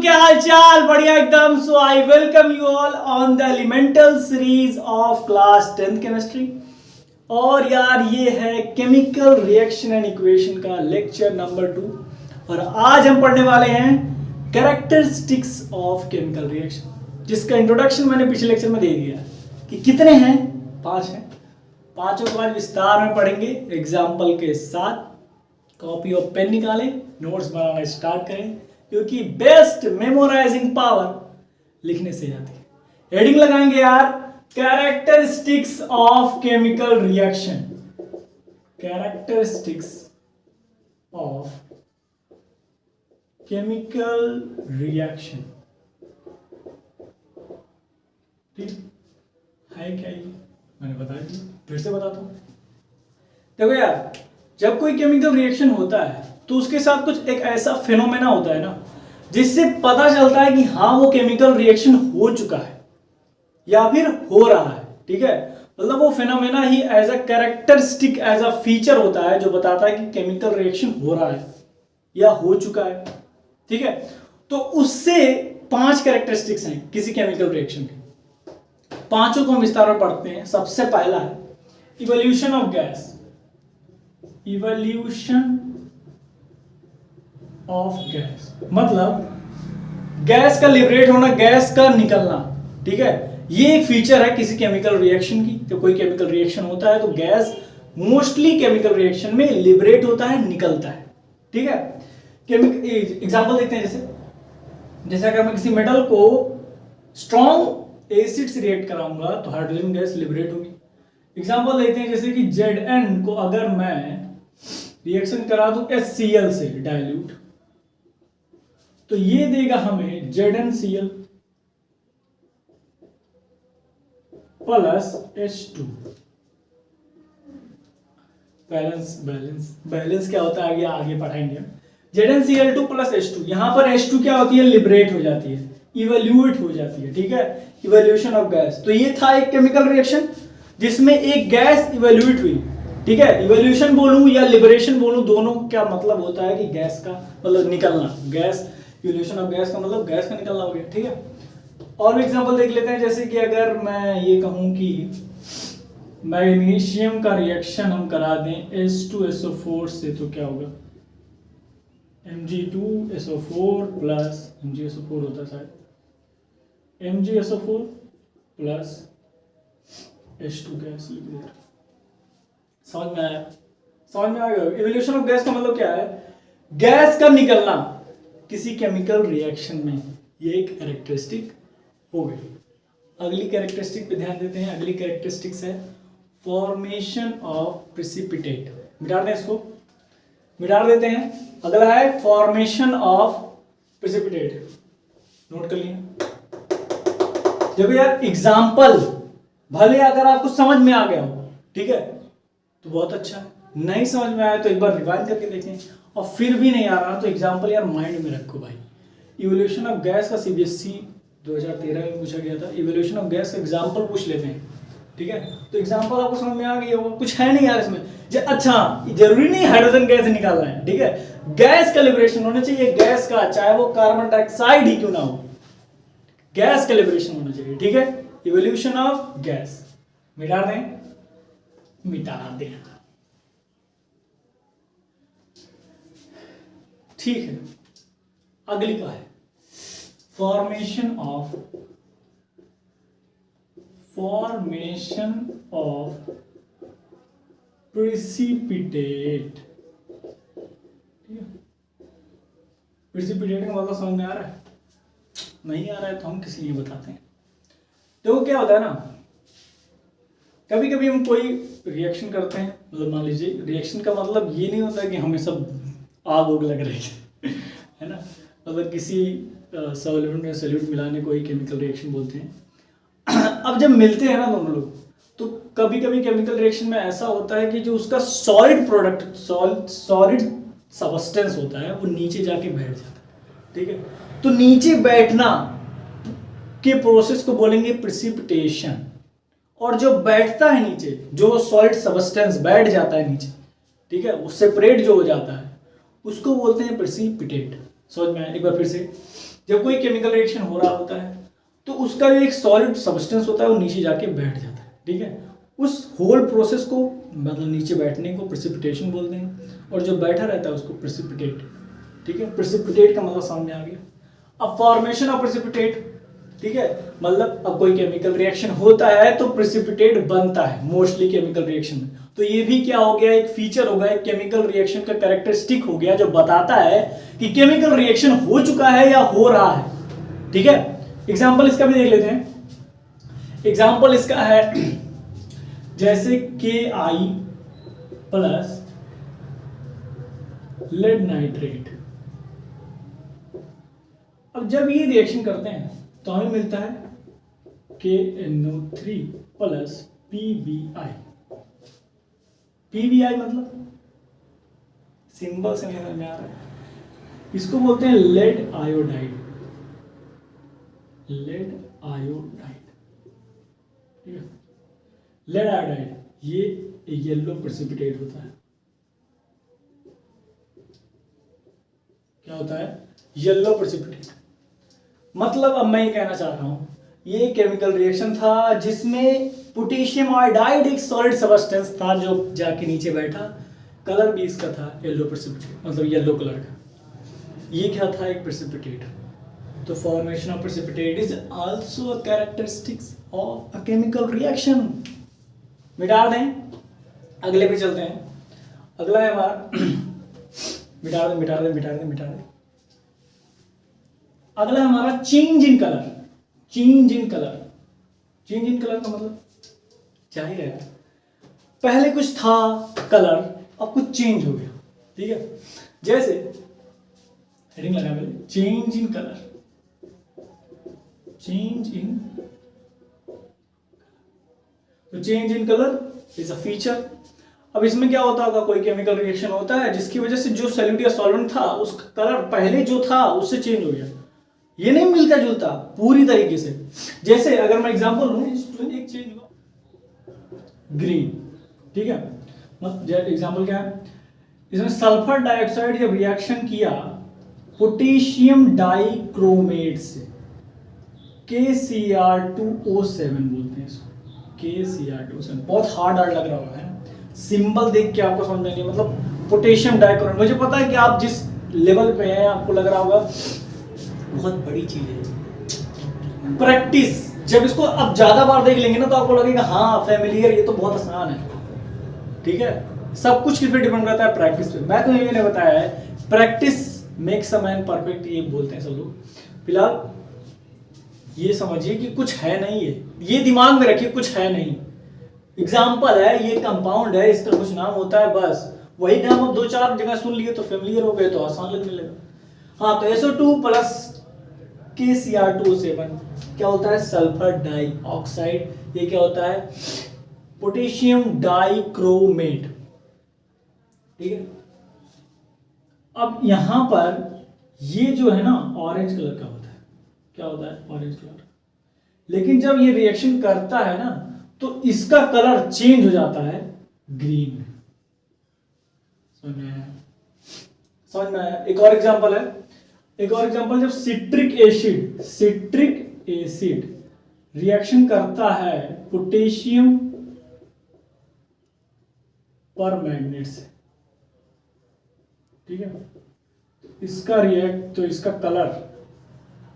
क्या हाल चाल? बढ़िया एकदम। So I welcome you all on the elemental series of class 10th chemistry. और यार ये है केमिकल रिएक्शन एंड इक्वेशन का लेक्चर नंबर 2 और आज हम पढ़ने वाले हैं कैरेक्टरिस्टिक्स ऑफ केमिकल रिएक्शन, जिसका इंट्रोडक्शन मैंने पिछले लेक्चर में दे दिया कि कितने हैं, 5 हैं। पांचों के बाद विस्तार में पढ़ेंगे एग्जाम्पल के साथ। कॉपी और पेन निकालें, नोट्स बनाना स्टार्ट करें, क्योंकि बेस्ट मेमोराइजिंग पावर लिखने से आती है। हेडिंग लगाएंगे यार, characteristics of chemical reaction. Characteristics of chemical reaction. ठीक है क्या? ये मैंने बता दिया, फिर से बताता हूं। देखो यार, जब कोई केमिकल रिएक्शन होता है तो उसके साथ कुछ एक ऐसा फिनोमेना होता है ना, जिससे पता चलता है कि हाँ वो केमिकल रिएक्शन हो चुका है या फिर हो रहा है। ठीक है, मतलब वो फिनोमेना ही as a characteristic, as a feature होता है जो बताता है कि केमिकल रिएक्शन हो रहा है या हो चुका है। ठीक है, तो उससे 5 कैरेक्टरिस्टिक्स हैं किसी केमिकल रिएक्शन के। पांचों को हम विस्तार में पढ़ते हैं। सबसे पहला है evolution of gas. Evolution of gas मतलब गैस का लिबरेट होना, गैस का निकलना। ठीक है, ये एक फीचर है किसी केमिकल रिएक्शन की। तो कोई केमिकल रिएक्शन होता है तो गैस मोस्टली केमिकल रिएक्शन में लिबरेट होता है, निकलता है। ठीक है, एग्जांपल देखते हैं। जैसे अगर मैं किसी मेटल को स्ट्रॉन्ग एसिड से रिएक्ट कराऊंगा तो हाइड्रोजन गैस लिबरेट होगी। एग्जांपल देखते हैं, जैसे कि Zn को अगर मैं रिएक्शन करा दूं HCl से डाइल्यूट, तो ये देगा हमें ZnCl प्लस H2। बैलेंस क्या होता है आगे पढ़ाएंगे। ZnCl2 प्लस H2, यहां पर H2 क्या होती है? लिबरेट हो जाती है, इवोल्यूट हो जाती है। ठीक है, इवोल्यूशन ऑफ गैस। तो ये था एक केमिकल रिएक्शन जिसमें एक गैस इवोल्यूट हुई। ठीक है, इवोल्यूशन बोलूं या लिबरेशन बोलूं, दोनों क्या मतलब होता है कि गैस का मतलब निकलना। गैस, इवोल्यूशन ऑफ गैस का मतलब गैस का निकलना हो गया। ठीक है, और भी एग्जांपल देख लेते हैं। जैसे कि अगर मैं ये कहूं कि मैग्नीशियम का रिएक्शन हम करा दें H2SO4 से, तो क्या होगा? Mg2SO4 प्लस MgSO4 होता है शायद, MgSO4 plus H2 gas liberate. समझ में आया? समझ में आ गया? इवोल्यूशन ऑफ गैस का मतलब क्या है? गैस का निकलना किसी केमिकल रिएक्शन में। ये एक कैरेक्टरिस्टिक हो गई। अगली कैरेक्टरिस्टिक पे ध्यान देते हैं। अगली कैरेक्टरिस्टिक्स है फॉर्मेशन ऑफ प्रेसिपिटेट। मिटा दें इसको, मिटा देते हैं। अगला है फॉर्मेशन ऑफ प्रेसिपिटेट। नोट कर लिए? देखो यार, एग्जाम्पल भले अगर आपको समझ में आ गया हो, ठीक है, तो बहुत अच्छा है। नहीं समझ में आया तो एक बार रिवाइंड करके देखें, और फिर भी नहीं आ रहा तो एग्जाम्पल यार माइंड में रखो भाई। इवोल्यूशन ऑफ गैस का CBSE 2013 में पूछा गया था। इवोल्यूशन ऑफ गैस का एग्जाम्पल पूछ लेते हैं। ठीक है, तो एग्जाम्पल आपको समझ में आ गई होगा। कुछ है नहीं यार इसमें। अच्छा, जरूरी नहीं हाइड्रोजन गैस निकालना है। ठीक है, गैस का लिबरेशन होना चाहिए, गैस का, चाहे वो कार्बन डाइऑक्साइड ही क्यों ना हो, गैस का लिबरेशन होना चाहिए। ठीक है, इवोल्यूशन ऑफ गैस। मिटा दें, मिटा दें। ठीक है, अगली का है फॉर्मेशन ऑफ प्रेसिपिटेट। प्रेसिपिटेट का मतलब समझ में आ रहा है? नहीं आ रहा है तो हम किसी लिए बताते हैं। तो क्या होता है ना, कभी कभी हम कोई रिएक्शन करते हैं, मतलब मान लीजिए रिएक्शन का मतलब ये नहीं होता कि हमें सब आग उग लग रही है ना, मतलब किसी सॉल्वेंट में सॉल्यूट मिलाने को ही केमिकल रिएक्शन बोलते हैं। अब जब मिलते हैं ना दोनों लोग, तो कभी कभी केमिकल रिएक्शन में ऐसा होता है कि जो उसका सॉलिड प्रोडक्ट, सॉलिड सबस्टेंस होता है, वो नीचे जाके बैठ जाता है। ठीक है, तो नीचे बैठना के प्रोसेस को बोलेंगे प्रेसिपिटेशन। और जो बैठता है नीचे, जो सॉलिड सबस्टेंस बैठ जाता है नीचे, ठीक है, वो सेपरेट जो हो जाता है, उसको बोलते हैं प्रेसिपिटेट। समझ में आया? एक बार फिर से, जब कोई केमिकल रिएक्शन हो रहा होता है तो उसका जो एक सॉलिड सब्सटेंस होता है वो नीचे जाके बैठ जाता है, ठीक है। उस होल प्रोसेस को मतलब नीचे बैठने को प्रेसिपिटेशन बोलते हैं, और जो बैठा रहता है उसको प्रेसिपिटेट, ठीक है। प्रेसिपिटेट का मतलब सामने आ गया। अब फॉर्मेशन ऑफ प्रेसिपिटेट, ठीक है, मतलब अब कोई केमिकल रिएक्शन होता है तो प्रेसिपिटेट बनता है मोस्टली केमिकल रिएक्शन में। तो ये भी क्या हो गया, एक फीचर होगा, एक केमिकल रिएक्शन का कैरेक्टरिस्टिक हो गया जो बताता है कि केमिकल रिएक्शन हो चुका है या हो रहा है, ठीक है। एग्जाम्पल इसका भी देख लेते हैं। एग्जाम्पल इसका है जैसे KI प्लस लेड नाइट्रेट। अब जब ये रिएक्शन करते हैं तो हमें मिलता है KNO3 प्लस PBI। PBI मतलब सिंबल से समझ में आ रहा है, इसको बोलते हैं लेड आयोडाइड। लेड आयोडाइड, ठीक है। लेड आयोडाइड ये येलो प्रेसिपिटेट होता है। क्या होता है? Yellow precipitate. मतलब अब मैं ये कहना चाह रहा हूं, ये केमिकल रिएक्शन था जिसमें पोटेशियम आयोडाइड एक सॉलिड सब्सटेंस था जो जाके नीचे बैठा। कलर भी इसका था येलो प्रेसिपिटेट, मतलब येलो कलर का। ये क्या था? एक प्रेसिपिटेट। तो formation of precipitate is also a characteristics of a chemical reaction. मिटा दें, अगले पे चलते हैं। अगला है हमारा मिटा दें। अगला है हमारा change in colour. Change in colour का मतलब जाहिर है पहले कुछ था कलर, अब कुछ चेंज हो गया, ठीक है। जैसे हेडिंग लगा पहले, चेंज इन कलर। तो change in colour is a feature. अब इसमें क्या होता होगा, कोई केमिकल रिएक्शन होता है जिसकी वजह से जो सॉल्यूट या सॉल्वेंट था उसका कलर पहले जो था उससे चेंज हो गया। ये नहीं मिलता जुलता पूरी तरीके से। जैसे अगर मैं एग्जांपल लूं, एक चेंज हुआ ग्रीन, ठीक है। मतलब एग्जांपल क्या है, इसमें सल्फर डाइऑक्साइड जब रिएक्शन किया पोटेशियम डाइक्रोमेट से, KCr2O7 बोलते हैं इसको, KCr2O7। बहुत हार्ड लग रहा होगा, है सिंबल देख के आपको समझ में नहीं, मतलब पोटेशियम डाइक्रोमेट। मुझे पता है कि आप जिस लेवल पे हैं आपको लग रहा होगा बहुत बड़ी चीज है। प्रैक्टिस, जब इसको अब ज्यादा बार देख लेंगे ना तो आपको लगेगा हाँ फैमिलियर, ये तो बहुत आसान है, ठीक है। सब कुछ किस पे डिपेंड करता है? प्रैक्टिस पे। मैं तो ये मैंने बताया है, practice makes a man perfect, ये बोलते हैं सब लोग। फिलहाल ये समझिए कि कुछ है नहीं है, ये दिमाग में रखिए, कुछ है नहीं। एग्जाम्पल है, ये कंपाउंड है, इसका कुछ नाम होता है, बस वही नाम अब 2-4 जगह सुन लिए तो फेमिलियर हो गए, तो आसान लगने लगा। हाँ, तो SO2 प्लस KCr2O7 क्या होता है? Sulphur dioxide. ये क्या होता है? पोटेशियम डाइक्रोमेट, ठीक है। अब यहां पर ये जो है ना ऑरेंज कलर का होता है। क्या होता है? Orange colour. लेकिन जब ये रिएक्शन करता है ना तो इसका कलर चेंज हो जाता है ग्रीन में। समझ में आया? एक और एग्जांपल है, जब सिट्रिक एसिड रिएक्शन करता है पोटेशियम परमैंगनेट से, ठीक है। तो इसका कलर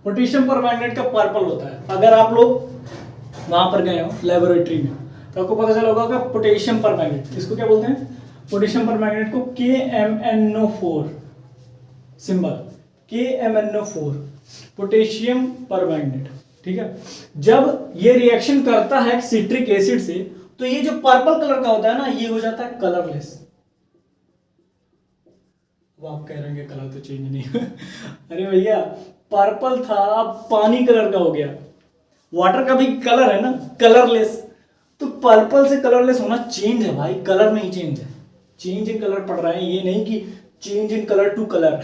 पोटेशियम परमैंगनेट का पर्पल होता है। अगर आप लोग वहां पर गए हो लेबोरेटरी में तो आपको पता चला होगा कि पोटेशियम परमैंगनेट, इसको क्या बोलते हैं? पोटेशियम परमैंगनेट को KMnO4 symbol, KMnO4 potassium permanganate, ठीक है। जब ये रिएक्शन करता है सिट्रिक एसिड से तो ये जो पर्पल कलर का होता है ना ये हो जाता है कलरलेस। वो आप कह रहे हैं कलर तो चेंज नहीं अरे भैया, पर्पल था अब पानी कलर का हो गया। वाटर का भी कलर है ना कलरलेस, तो पर्पल से कलरलेस होना चेंज है भाई, कलर में ही चेंज है। चेंज इन कलर पढ़ रहे हैं, ये नहीं कि change in colour to colour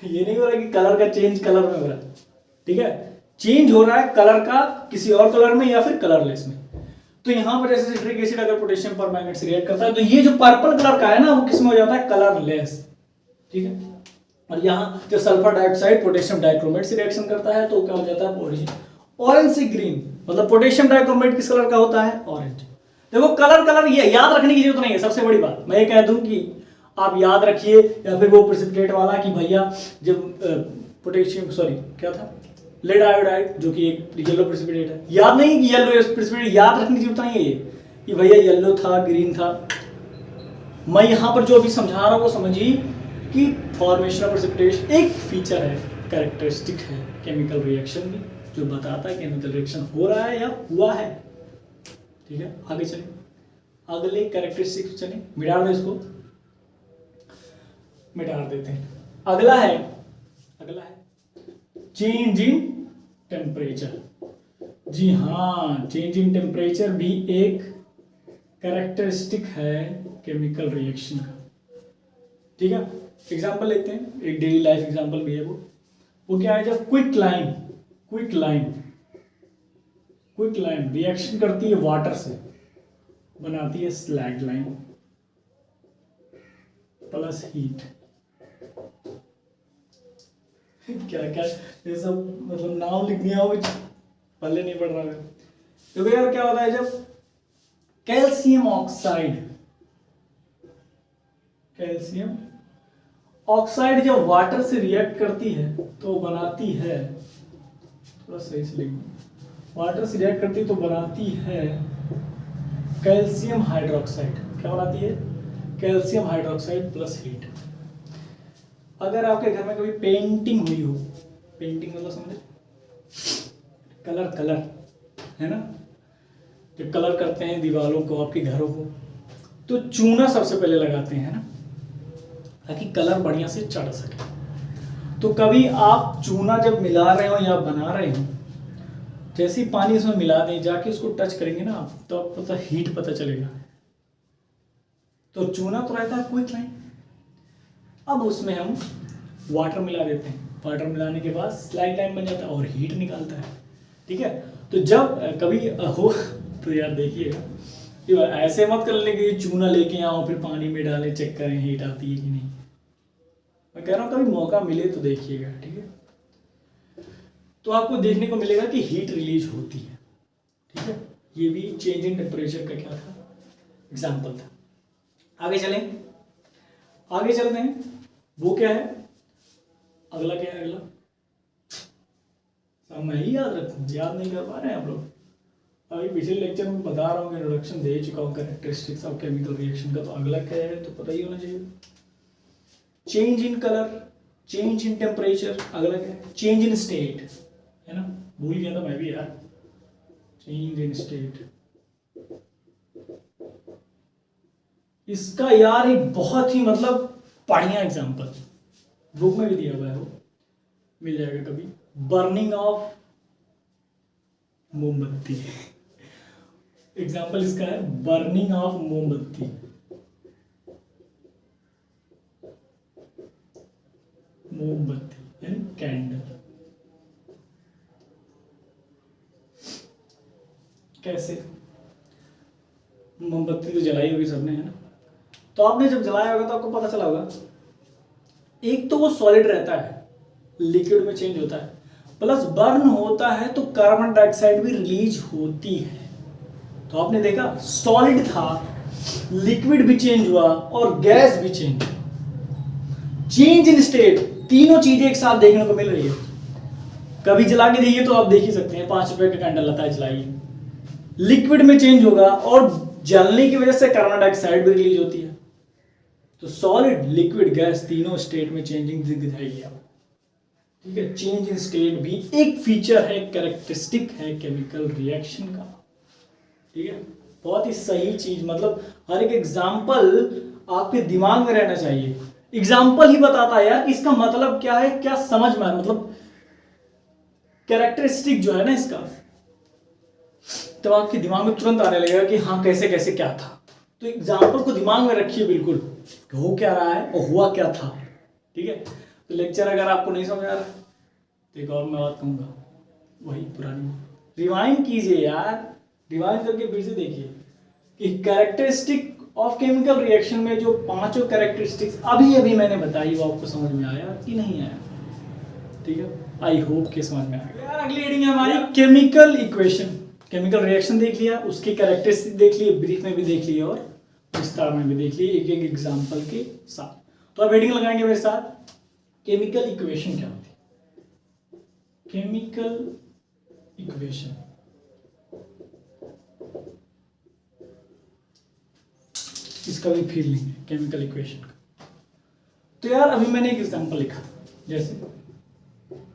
ये नहीं हो रहा है कि कलर का चेंज कलर में हो रहा है, ठीक है। चेंज हो रहा है कलर का किसी और कलर में या फिर कलरलेस में। तो यहां पर जैसे सिट्रिक एसिड अगर पोटेशियम परमैंगनेट से रिएक्ट करता है तो ये जो पर्पल कलर का है ना वो किस में हो जाता है? कलरलेस, ठीक है। और यहाँ जब सल्फर डाइऑक्साइड पोटेशियम डाइक्रोमेट से रिएक्शन करता है तो क्या हो जाता है, ऑरेंज। ऑरेंज से ग्रीन, मतलब पोटेशियम डाइक्रोमेट किस कलर का होता है, ऑरेंज। देखो कलर ये याद रखने की जरूरत नहीं है। सबसे बड़ी बात मैं ये कह दूं कि आप याद रखिए, या फिर वो प्रेसिपिटेट वाला कि भैया जब पोटेशियम क्या था, लेड आयोडाइड, जो कि एक येलो प्रेसिपिटेट है, याद नहीं कि येलो प्रेसिपिटेट, याद रखने की जरूरत नहीं है ये कि भैया येलो था ग्रीन था। मैं यहाँ पर जो अभी समझा रहा हूँ वो समझिए कि फॉर्मेशन ऑफ प्रेसिपिटेशन एक फीचर है, कैरेक्टरिस्टिक है केमिकल रिएक्शन की, जो बताता है केमिकल रिएक्शन हो रहा है या हुआ है। ठीक है, आगे चलें, अगले कैरेक्टरिस्टिक चलें, मिटा दें इसको, मिटा देते हैं। अगला है चेंज इन टेम्परेचर। जी हाँ, चेंज इन टेम्परेचर भी एक कैरेक्टरिस्टिक है केमिकल रिएक्शन का। ठीक है, एग्जांपल लेते हैं, एक डेली लाइफ एग्जांपल भी है वो क्या है, जब क्विक लाइन रिएक्शन करती है वाटर से, बनाती है स्लैग लाइन प्लस हीट। क्या ये सब मतलब नाम लिख दिया हो, पहले नहीं पढ़ रहा है। तो यार क्या होता है जब कैल्शियम ऑक्साइड जब वाटर से रिएक्ट करती है तो बनाती है, थोड़ा सही से लिख, वाटर से रिएक्ट करती है तो बनाती है कैल्शियम हाइड्रोक्साइड। क्या बनाती है, कैल्शियम हाइड्रोक्साइड प्लस हीट। अगर आपके घर में कभी पेंटिंग हुई हो, पेंटिंग मतलब समझे, कलर है ना, जब कलर करते हैं दीवारों को, आपके घरों को, तो चूना सबसे पहले लगाते हैं ना, ताकि कलर बढ़िया से चढ़ सके। तो कभी आप चूना जब मिला रहे हो या बना रहे हो, जैसे ही पानी इसमें मिला दें, जाके उसको टच करेंगे ना आप, तो आपको पता हीट पता चलेगा। तो चूना तो रहता है क्विक लाइन, अब उसमें हम वाटर मिला देते हैं, वाटर मिलाने के बाद स्लाइड लाइन बन जाता है और हीट निकालता है। ठीक है, तो जब कभी हो तो यार देखिएगा, ऐसे मत कर लें कि चूना लेके आओ फिर पानी में डालें चेक करें हीट आती है कि नहीं। मैं कह रहा हूँ कभी मौका मिले तो देखिएगा। ठीक है, तो आपको देखने को मिलेगा कि हीट रिलीज होती है। ठीक है, ये भी चेंज इन टेम्परेचर का क्या था, एग्जाम्पल था। आगे चलते हैं, वो क्या है, अगला क्या है, अगला सब मैं ही याद रखूँ, याद नहीं कर पा रहे हैं आप लोग। अभी पिछले लेक्चर में बता रहा हूँ कि इंट्रोडक्शन दे चुका हूँ कैरेक्टरिस्टिक्स ऑफ केमिकल रिएक्शन का, तो अगला क्या है तो पता ही होना चाहिए। Change in colour, change in temperature, अगला क्या है, चेंज इन स्टेट, है ना, भूल गया था मैं भी यार, चेंज इन स्टेट। इसका यार एक बहुत ही मतलब बढ़िया एग्जांपल बुक में भी दिया हुआ है, वो मिल जाएगा कभी, बर्निंग ऑफ मोमबत्ती। एग्जांपल इसका है बर्निंग ऑफ मोमबत्ती। यानी कैंडल। कैसे, मोमबत्ती तो जलाई होगी सबने, है ना, तो आपने जब जलाया होगा तो आपको पता चला होगा, एक तो वो सॉलिड रहता है, लिक्विड में चेंज होता है, प्लस बर्न होता है तो कार्बन डाइऑक्साइड भी रिलीज होती है। तो आपने देखा सॉलिड था, लिक्विड भी चेंज हुआ और गैस भी चेंज। चेंज इन स्टेट, तीनों चीजें एक साथ देखने को मिल रही है। कभी जला के देखिए तो आप देख ही सकते हैं, 5 रुपए का कैंडल आता है, जलाइए, लिक्विड में चेंज होगा और जलने की वजह से कार्बन डाइऑक्साइड भी रिलीज होती है। तो सॉलिड, लिक्विड, गैस तीनों स्टेट में चेंजिंग दिख जाएगी आप। ठीक है, चेंज इन स्टेट भी एक फीचर है, कैरेक्टरिस्टिक है केमिकल रिएक्शन का। ठीक है, बहुत ही सही चीज, मतलब हर एक एग्जाम्पल आपके दिमाग में रहना चाहिए। एग्जाम्पल ही बताता है यार कि इसका मतलब क्या है, क्या समझ में, मतलब कैरेक्टरिस्टिक जो है ना इसका, तो आपके दिमाग में तुरंत आने लगेगा कि हाँ कैसे कैसे क्या था। तो एग्जाम्पल को दिमाग में रखिए बिल्कुल, हो क्या रहा है और हुआ क्या था। ठीक है, तो लेक्चर अगर आपको नहीं समझ आ रहा तो एक और मैं बात कहूँगा, वही पुरानी रिवाइंड कीजिए यार, रिवाइंड करके फिर से देखिए कि कैरेक्टरिस्टिक ऑफ केमिकल रिएक्शन में जो पांचों कैरेक्टरिस्टिक्स अभी अभी मैंने बताई वो आपको समझ में आया कि नहीं आया? ठीक है, आई होप के समझ में आ गया। यार अगली रीडिंग है हमारी केमिकल इक्वेशन। केमिकल रिएक्शन देख लिया, उसके कैरेक्टरिस्टिक्स देख लिए, ब्रीफ में भी देख लिए और विस्तार में भी देख लिए एक एक एग्जांपल के साथ। तो अब हेडिंग लगाएंगे मेरे साथ, केमिकल इक्वेशन क्या होती है? केमिकल इक्वेशन, इसका भी फील लेंगे केमिकल इक्वेशन का। तो यार अभी मैंने एक एग्जांपल लिखा, जैसे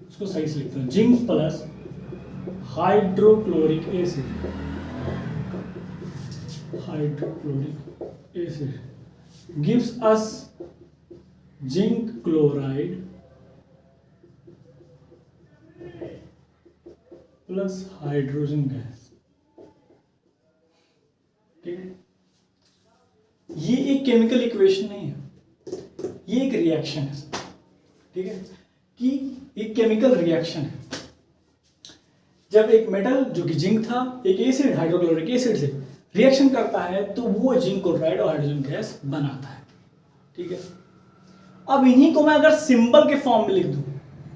उसको सही से लिखता हूं, zinc plus hydrochloric acid, hydrochloric acid gives us zinc chloride plus hydrogen gas. ठीक है, ये एक केमिकल इक्वेशन नहीं है, ये एक रिएक्शन है। ठीक है, कि एक केमिकल रिएक्शन है। जब एक मेटल जो कि जिंक था एक एसिड हाइड्रोक्लोरिक एसिड से रिएक्शन करता है तो वो जिंक क्लोराइड और हाइड्रोजन गैस बनाता है। ठीक है, अब इन्हीं को मैं अगर सिंबल के फॉर्म में लिख दूं,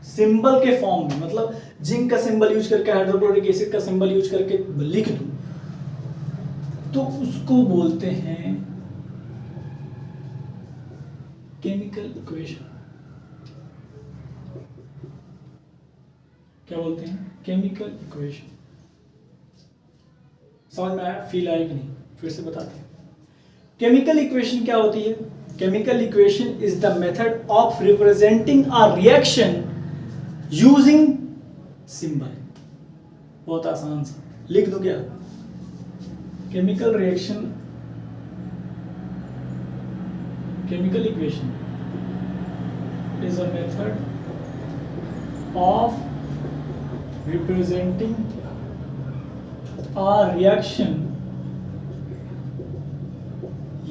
सिंबल के फॉर्म में मतलब जिंक का सिंबल यूज करके हाइड्रोक्लोरिक एसिड का सिंबल यूज करके लिख दूं, तो उसको बोलते हैं केमिकल इक्वेशन। क्या बोलते हैं? Chemical equation. समझ में आया, फील आया कि नहीं? फिर से बताते हैं। केमिकल इक्वेशन क्या होती है? Chemical equation is the method of representing a reaction using symbol. बहुत आसान सा, लिख दो क्या? Chemical reaction, chemical equation is a method of representing a reaction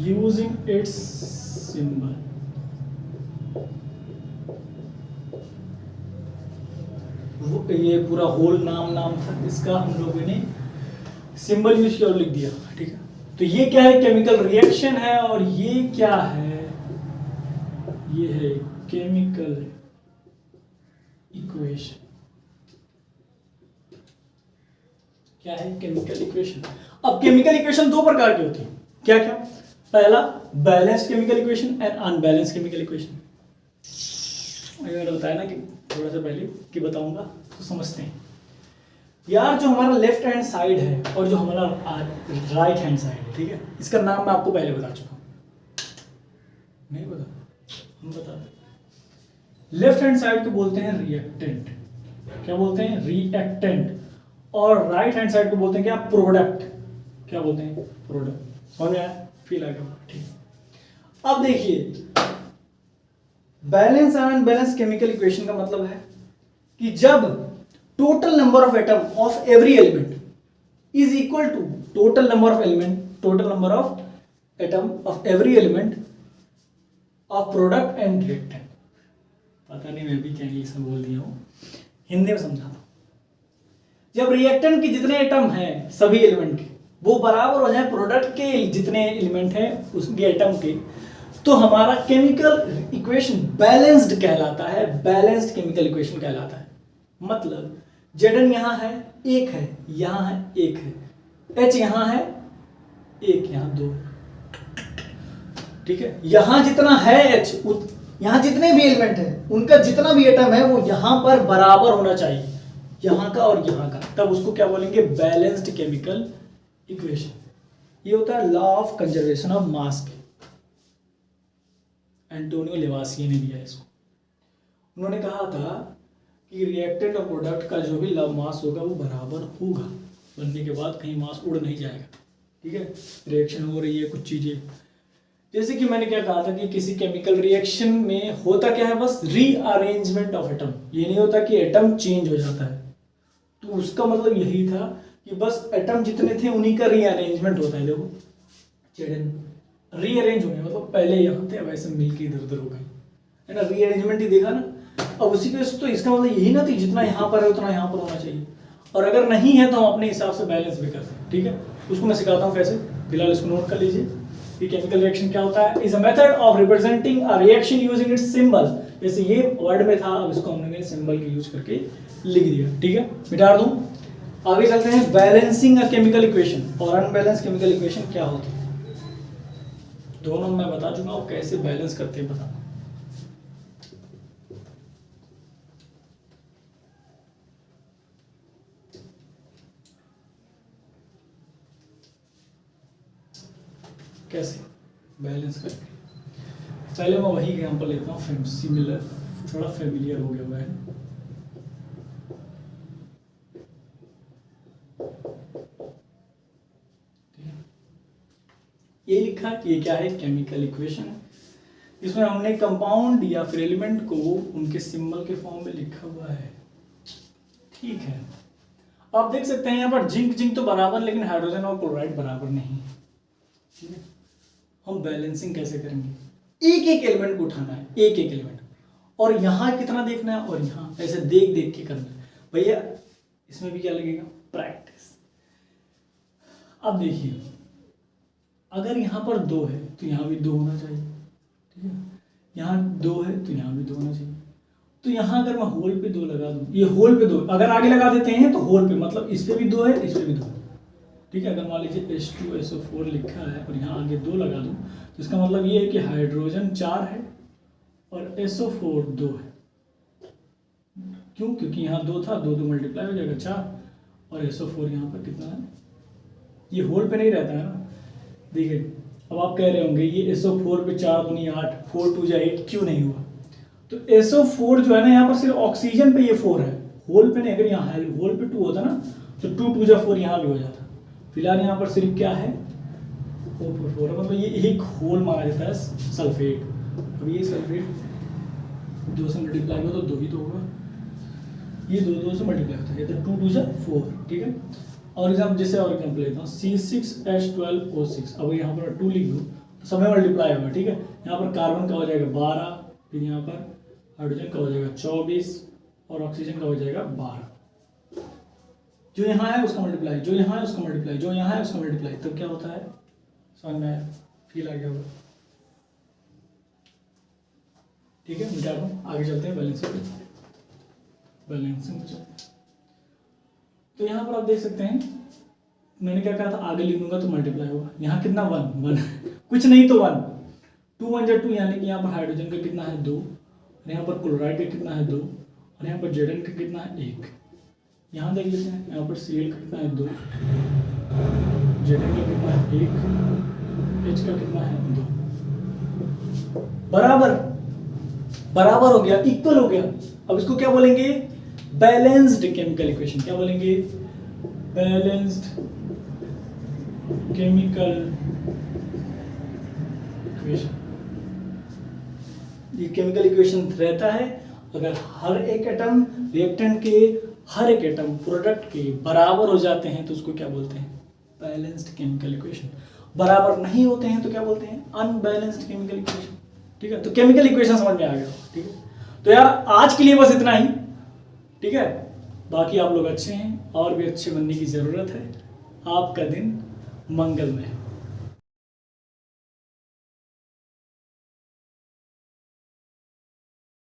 using its symbol. ये पूरा होल नाम था इसका, हम लोगों ने सिंबल यूज किया और लिख दिया। ठीक है, तो ये क्या है? केमिकल रिएक्शन है। और ये क्या है? ये है केमिकल इक्वेशन। क्या है? Chemical equation. अब केमिकल इक्वेशन दो प्रकार की होती है। क्या क्या? पहला balanced chemical equation and unbalanced chemical equation. मैंने बताया ना कि थोड़ा सा पहले कि बताऊंगा तो समझते हैं। यार जो हमारा लेफ्ट हैंड साइड है और जो हमारा राइट हैंड साइड है, ठीक है, इसका नाम मैं आपको पहले बता चुका हूं, नहीं पता? हम बता दें। लेफ्ट हैंड साइड को बोलते हैं रिएक्टेंट। क्या बोलते हैं? रिएक्टेंट। और राइट हैंड साइड को बोलते हैं क्या? प्रोडक्ट। क्या बोलते हैं? प्रोडक्ट। समझ में आया? फील आ गया? ठीक। अब देखिए, balance and unbalance chemical equation का मतलब है कि जब total number of atom of every element is equal to total number of atom of every element of product and reactant. पता नहीं मैं भी क्या इंग्लिश में बोल दिया हूं, हिंदी में समझा दो। जब रिएक्टेंट के जितने एटम हैं सभी एलिमेंट के वो बराबर हो जाए प्रोडक्ट के जितने एलिमेंट हैं उसके एटम के, तो हमारा केमिकल इक्वेशन बैलेंस्ड कहलाता है। बैलेंस्ड केमिकल इक्वेशन कहलाता है। मतलब Zn यहाँ है, एक है, यहाँ है, एक है, H यहाँ है, एक, यहाँ दो। ठीक है, यहां जितना है H, यहां जितने भी एलिमेंट है उनका जितना भी एटम है वो यहां पर बराबर होना चाहिए, यहां का और यहां का, तब उसको क्या बोलेंगे? Balanced chemical equation. ये होता है law of conservation of mass. Antonio Lavoisier ने दिया इसको। उन्होंने कहा था कि रिएक्टेंट और प्रोडक्ट का जो भी लव मास होगा वो बराबर होगा, बनने के बाद कहीं मास उड़ नहीं जाएगा। ठीक है, रिएक्शन हो रही है कुछ चीजें, जैसे कि मैंने क्या कहा था कि किसी केमिकल रिएक्शन में होता क्या है? बस रीअरेंजमेंट ऑफ एटम। ये नहीं होता कि एटम चेंज हो जाता है। तो उसका मतलब यही था कि बस एटम जितने थे उन्हीं का रीअरेंजमेंट होता है। देखो रीअरेंज हुए, मतलब पहले यहाँ थे वैसे मिलके इधर उधर हो गए, है ना? रीअरेंजमेंट ही देखा ना। अब उसी के तो इसका मतलब यही ना कि जितना यहाँ पर है उतना यहाँ पर होना चाहिए, और अगर नहीं है तो हम अपने हिसाब से बैलेंस भी करते हैं। ठीक है, उसको मैं सिखाता हूँ कैसे। फिलहाल इसको नोट कर लीजिए। ये केमिकल रिएक्शन क्या होता है? Is a method of representing a reaction using its symbol. जैसे ये वर्ड में था, अब इसको हमने सिंबल के यूज करके लिख दिया, ठीक है, मिटा दूं। आगे चलते हैं, बैलेंसिंग अ केमिकल इक्वेशन और अनबैलेंस केमिकल इक्वेशन क्या होती है, दोनों मैं बता चुका हूं कैसे बैलेंस करते हैं, बताना। कैसे बैलेंस करते हैं, पहले मैं वही एग्जांपल लेता हूँ, सिमिलर, थोड़ा फेमिलियर हो गया हुआ है। ये लिखा है, ये क्या है, केमिकल इक्वेशन है। इसमें हमने कंपाउंड या फिर एलिमेंट को उनके सिंबल के फॉर्म में लिखा हुआ है, ठीक है। आप देख सकते हैं यहाँ पर जिंक तो बराबर, लेकिन हाइड्रोजन और क्लोराइड बराबर नहीं, ठीक है। हम बैलेंसिंग कैसे करेंगे, एक एक एलिमेंट को उठाना है, एक एक एलिमेंट, और यहाँ कितना देखना है और यहाँ ऐसे देख देख के करना है। भैया इसमें भी क्या लगेगा, प्रैक्टिस। अब देखिए, अगर यहाँ पर 2 है तो यहाँ भी 2 होना चाहिए, ठीक है। यहाँ 2 है तो यहाँ भी 2 होना चाहिए। तो यहाँ अगर मैं होल पे 2 लगा दूँ, ये होल पे 2, अगर आगे लगा देते हैं तो होल पे, मतलब इस पे भी 2 है, इस पे भी 2 है, ठीक है। अगर मान लीजिए H2SO4 लिखा है और यहाँ आगे 2 लगा दूँ, तो इसका मतलब ये है कि हाइड्रोजन 4 है और SO4 2 है। क्यों? क्योंकि यहाँ 2 था, 2 मल्टीप्लाई हो जाएगा 4, और SO4 यहाँ पर कितना है, ये होल पे नहीं रहता है ना। देखिए, अब आप कह रहे होंगे ये SO4 पे 4 दूनी 8, 4 2 जा 8 क्यों नहीं हुआ? तो SO4 जो है ना, यहाँ पर सिर्फ ऑक्सीजन पे ये 4 है, होल पे नहीं। अगर यहाँ होल पे 2 होता ना, तो 2 2 जा 4 यहाँ भी हो जाता। फिलहाल यहाँ पर सिर्फ क्या है, 4 है, मतलब ये एक होल माना जाता है सल्फेट। अब ये सल्फेट 2 से मल्टीप्लाई हो तो 2 ही तो होगा, ये 2 से मल्टीप्लाई होता है, तो 2 2 जा 4, ठीक है। और एग्जाम्पल, जैसे और एग्जाम्पल लेता हूँ, C6H12O6। अब यहाँ पर 2 लिख दूँ तो सब में मल्टीप्लाई होगा, ठीक है। यहाँ पर कार्बन का हो जाएगा 12, फिर यहाँ पर हाइड्रोजन का हो जाएगा 24, और ऑक्सीजन का हो जाएगा 12। जो यहाँ है उसका मल्टीप्लाई, जो यहाँ है उसका मल्टीप्लाई, जो यहाँ है उसका मल्टीप्लाई, तो क्या होता है, समझ में आया, फील आ गया होगा, ठीक है। मिटा दूँ, आगे चलते हैं बैलेंसिंग पे चलते हैं। तो यहाँ पर आप देख सकते हैं, मैंने क्या कहा था, आगे लिख दूंगा तो मल्टीप्लाई होगा। यहाँ कितना 1 कुछ नहीं तो 1, 2 1 जा 2, यानी कि यहाँ पर हाइड्रोजन का कितना है 2, और यहाँ पर क्लोराइड का कितना है 2, और यहाँ पर Zn का कितना है 1। यहाँ देख लेते हैं, यहाँ पर Cl का कितना है 2, Zn का कितना है 1, H का कितना है 2, बराबर हो गया, इक्वल हो गया। अब इसको क्या बोलेंगे, बैलेंस्ड केमिकल इक्वेशन। क्या बोलेंगे, बैलेंस्ड केमिकल इक्वेशन। ये केमिकल इक्वेशन रहता है अगर हर एक एटम रिएक्टेंट के, हर एक एटम प्रोडक्ट के बराबर हो जाते हैं तो उसको क्या बोलते हैं, बैलेंस्ड केमिकल इक्वेशन। बराबर नहीं होते हैं तो क्या बोलते हैं, अनबैलेंस्ड केमिकल इक्वेशन, ठीक है। तो केमिकल इक्वेशन समझ में आ गया, ठीक है। तो यार आज के लिए बस इतना ही, ठीक है। बाकी आप लोग अच्छे हैं और भी अच्छे बनने की ज़रूरत है। आपका दिन मंगलमय।